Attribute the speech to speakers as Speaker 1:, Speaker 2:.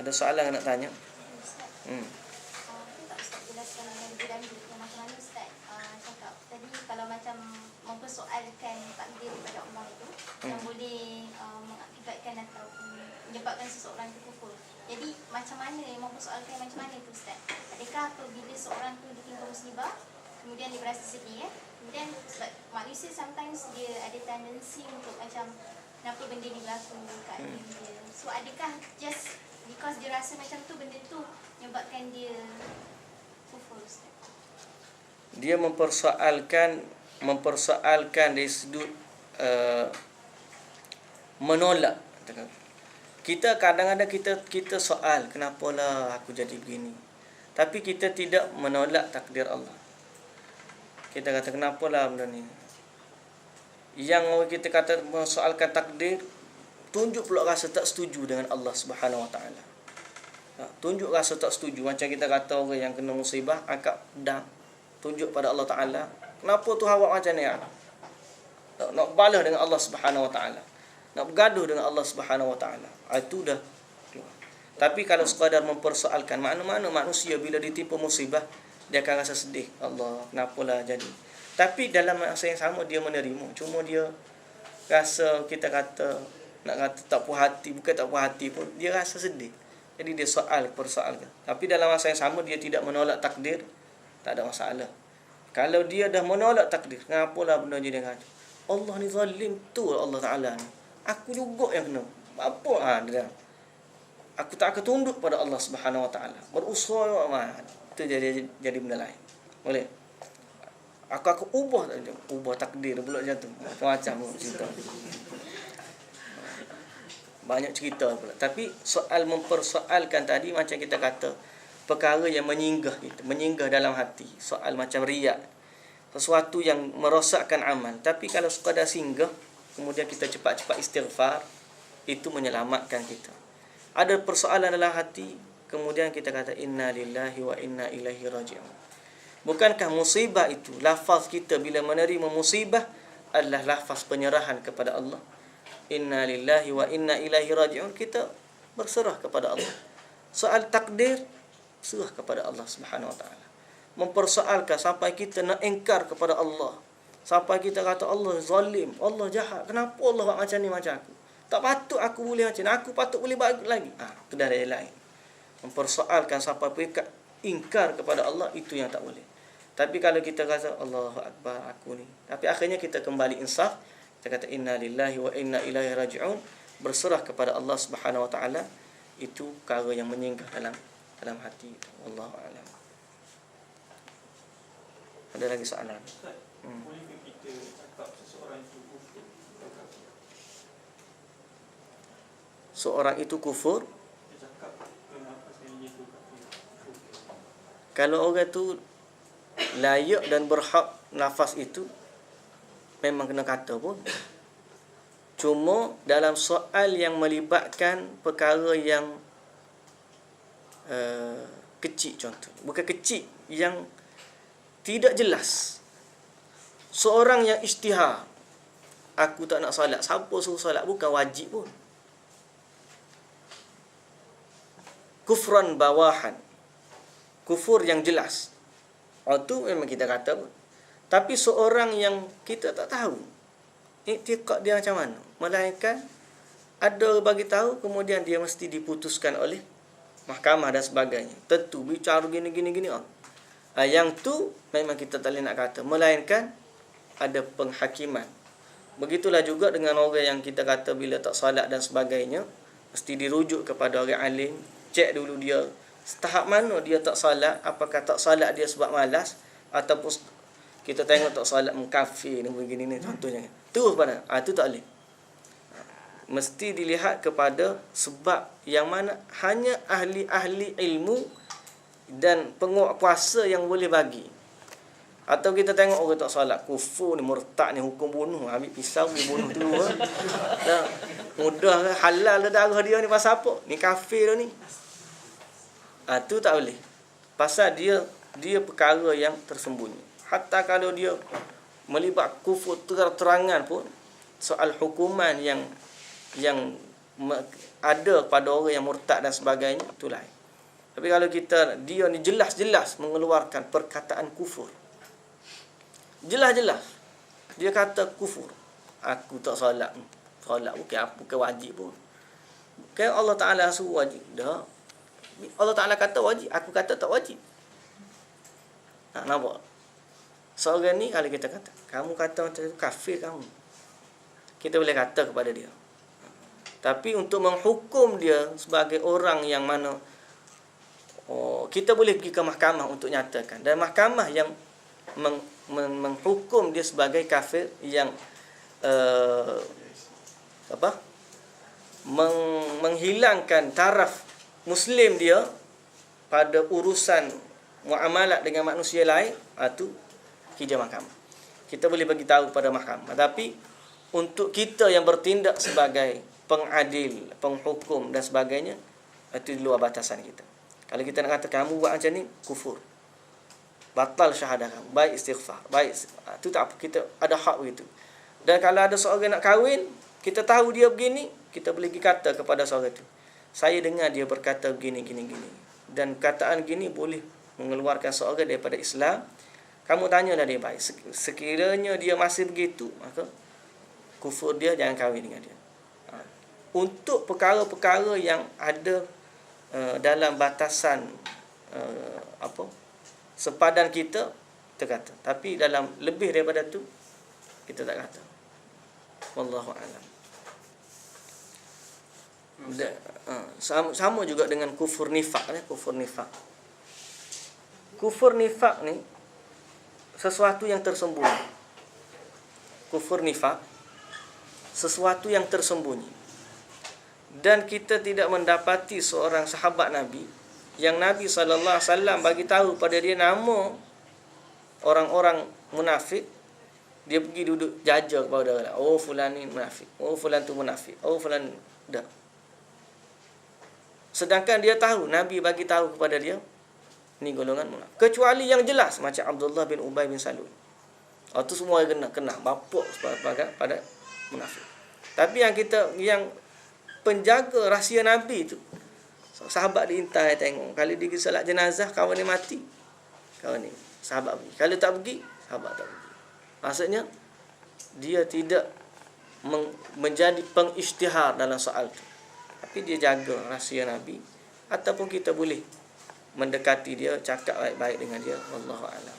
Speaker 1: Ada soalan nak tanya?
Speaker 2: Tak Ustaz jelaskan lebih lanjut macam mana Ustaz cakap tadi kalau macam mempersoalkan takdir daripada Allah itu yang boleh mengakibatkan atau menyebabkan seseorang itu kufur. Jadi macam mana mempersoalkan macam mana itu Ustaz? Adakah apabila seorang tu ditimpa musibah kemudian dia berasa sedih kemudian manusia sometimes dia ada tendensi untuk macam kenapa benda ni berlaku kat dia. So adakah just because dia rasa macam tu benda tu menyebabkan dia kufur Ustaz?
Speaker 1: Dia mempersoalkan dari sudut menolak. Kita kadang-kadang kita soal kenapalah aku jadi begini. Tapi kita tidak menolak takdir Allah. Kita kata kenapalah benda ni. Yang kita kata mensoalkan takdir, tunjuk pula rasa tak setuju dengan Allah Subhanahu Wa Taala. Tunjuk rasa tak setuju. Macam kita kata orang yang kena musibah, angkat pedang, tunjuk pada Allah Taala, kenapa tu awak macam ni? Nak balas dengan Allah Subhanahu Wa Taala, nak bergaduh dengan Allah Subhanahu Wa Taala. Itu dah keluar. Tapi kalau sekadar mempersoalkan, mana-mana manusia bila ditimpa musibah, dia akan rasa sedih. Allah, kenapalah jadi. Tapi dalam masa yang sama dia menerima. Cuma dia rasa, kita kata, nak kata tak puas hati, bukan tak puas hati pun, dia rasa sedih. Jadi dia persoalkan. Tapi dalam masa yang sama dia tidak menolak takdir, tak ada masalah. Kalau dia dah menolak takdir, kenapalah benda jadi kacau? Allah ni zalim tu, Allah Ta'ala ni. Aku juga yang kena. Apa? Dia. Aku tak akan tunduk pada Allah Subhanahu Wa Ta'ala. Berusaha, itu jadi benda lain. Boleh? Aku ubah takdir pula macam tu. Macam-macam cerita. Banyak cerita pula. Tapi soal mempersoalkan tadi macam kita kata perkara yang menyinggah dalam hati. Soal macam riak. Sesuatu yang merosakkan amal. Tapi kalau sekadar singgah, kemudian kita cepat-cepat istighfar, itu menyelamatkan kita. Ada persoalan dalam hati, kemudian kita kata inna lillahi wa inna ilaihi raji'un. Bukankah musibah itu, lafaz kita bila menerima musibah adalah lafaz penyerahan kepada Allah. Inna lillahi wa inna ilaihi raji'un. Kita berserah kepada Allah. Soal takdir, serah kepada Allah Subhanahu Wa Ta'ala. Mempersoalkan sampai kita nak engkar kepada Allah. Sampai kita kata Allah zalim, Allah jahat. Kenapa Allah buat macam ni macam aku? Tak patut aku boleh macam ni. Aku patut boleh baik lagi. Itu dah dari lain. Mempersoalkan sampai peringkat ingkar kepada Allah, itu yang tak boleh. Tapi kalau kita kata Allahu Akbar aku ni, tapi akhirnya kita kembali insaf, kita kata inna lillahi wa inna ilaihi raji'un, berserah kepada Allah Subhanahu Wa Ta'ala, itu perkara yang menyinggah dalam hati itu. Wallahu a'lam. Ada lagi soalan?
Speaker 3: Bolehkah kita cakap seseorang itu kufur?
Speaker 1: Seorang itu kufur?
Speaker 3: Kita cakap kenapa sebenarnya itu kufur?
Speaker 1: Kalau orang tu layak dan berhak nafas itu, memang kena kata pun. Cuma dalam soal yang melibatkan perkara yang kecil, contoh, bukan kecil, yang tidak jelas. Seorang yang isytihar, aku tak nak solat, siapa suruh solat, bukan wajib pun. Kufran bawahan, kufur yang jelas, itu memang kita kata pun. Tapi seorang yang kita tak tahu iktikad dia macam mana, melainkan ada bagi tahu, kemudian dia mesti diputuskan oleh mahkamah dan sebagainya. Tentu bicara gini. Yang tu memang kita tak boleh nak kata, melainkan ada penghakiman. Begitulah juga dengan orang yang kita kata bila tak salat dan sebagainya, mesti dirujuk kepada orang alim, cek dulu dia tahap mana dia tak salat. Apakah tak salat dia sebab malas, ataupun kita tengok tak salat mengkafir ni begini ni contohnya. Terus pada itu tak boleh. Mesti dilihat kepada sebab yang mana hanya ahli-ahli ilmu dan penguasa yang boleh bagi. Atau kita tengok orang tak salat, kufur ni, murtad ni, hukum bunuh, ambil pisau dia bunuh tu. Dah mudah halal darah dia ni pasal apa? Ni kafir ni. Tu tak boleh. Pasal dia perkara yang tersembunyi. Hatta kalau dia melibat kufur terang-terangan pun, soal hukuman yang ada pada orang yang murtad dan sebagainya, itu lain. Tapi kalau dia ni jelas-jelas mengeluarkan perkataan kufur, jelas-jelas dia kata kufur, aku tak solat bukan wajib pun. Kan Allah Ta'ala suruh wajib. Dah. Allah Ta'ala kata wajib, aku kata tak wajib. Nampak? Seorang ni kalau kita kata, kamu kata macam tu, kafir kamu, kita boleh kata kepada dia. Tapi untuk menghukum dia sebagai orang yang mana, kita boleh pergi ke mahkamah untuk nyatakan. Dan mahkamah yang menghukum dia sebagai kafir, yang menghilangkan taraf Muslim dia pada urusan muamalat dengan manusia lain, itu kerja mahkamah. Kita boleh bagi tahu kepada mahkamah. Tapi untuk kita yang bertindak sebagai pengadil, penghukum dan sebagainya, itu di luar batasan kita. Kalau kita nak kata kamu buat macam ni, kufur, batal syahadah kamu, baik istighfar, baik, itu tak apa, kita ada hak begitu. Dan kalau ada seorang nak kahwin, kita tahu dia begini, kita boleh kata kepada seorang itu, saya dengar dia berkata begini, dan kataan gini boleh mengeluarkan seorang daripada Islam. Kamu tanyalah dia baik. Sekiranya dia masih begitu, maka kufur dia, jangan kahwin dengan dia. Untuk perkara-perkara yang ada dalam batasan sepadan kita kata. Tapi dalam lebih daripada tu, kita tak kata. Wallahu a'lam. Sama juga dengan kufur nifak. Kufur nifak ni sesuatu yang tersembunyi. Kufur nifak sesuatu yang tersembunyi. Dan kita tidak mendapati seorang sahabat Nabi yang Nabi SAW bagi tahu pada dia nama orang-orang munafik, dia pergi duduk jaja kepada orang. Oh fulan ni munafik, oh fulan tu munafik, oh fulan dah. Sedangkan dia tahu, Nabi bagi tahu kepada dia, ni golongan munafik. Kecuali yang jelas macam Abdullah bin Ubay bin Salul. Itu semua kena bapak pada munafik. Tapi yang penjaga rahsia Nabi tu, sahabat diintai tengok, kalau dia pergi salat jenazah, kawan ni mati, kawan ni sahabat pergi, kalau tak pergi, sahabat tak pergi. Maksudnya dia tidak menjadi pengisytihar dalam soal tu, tapi dia jaga rahsia Nabi. Ataupun kita boleh mendekati dia, cakap baik-baik dengan dia. Wallahu a'lam.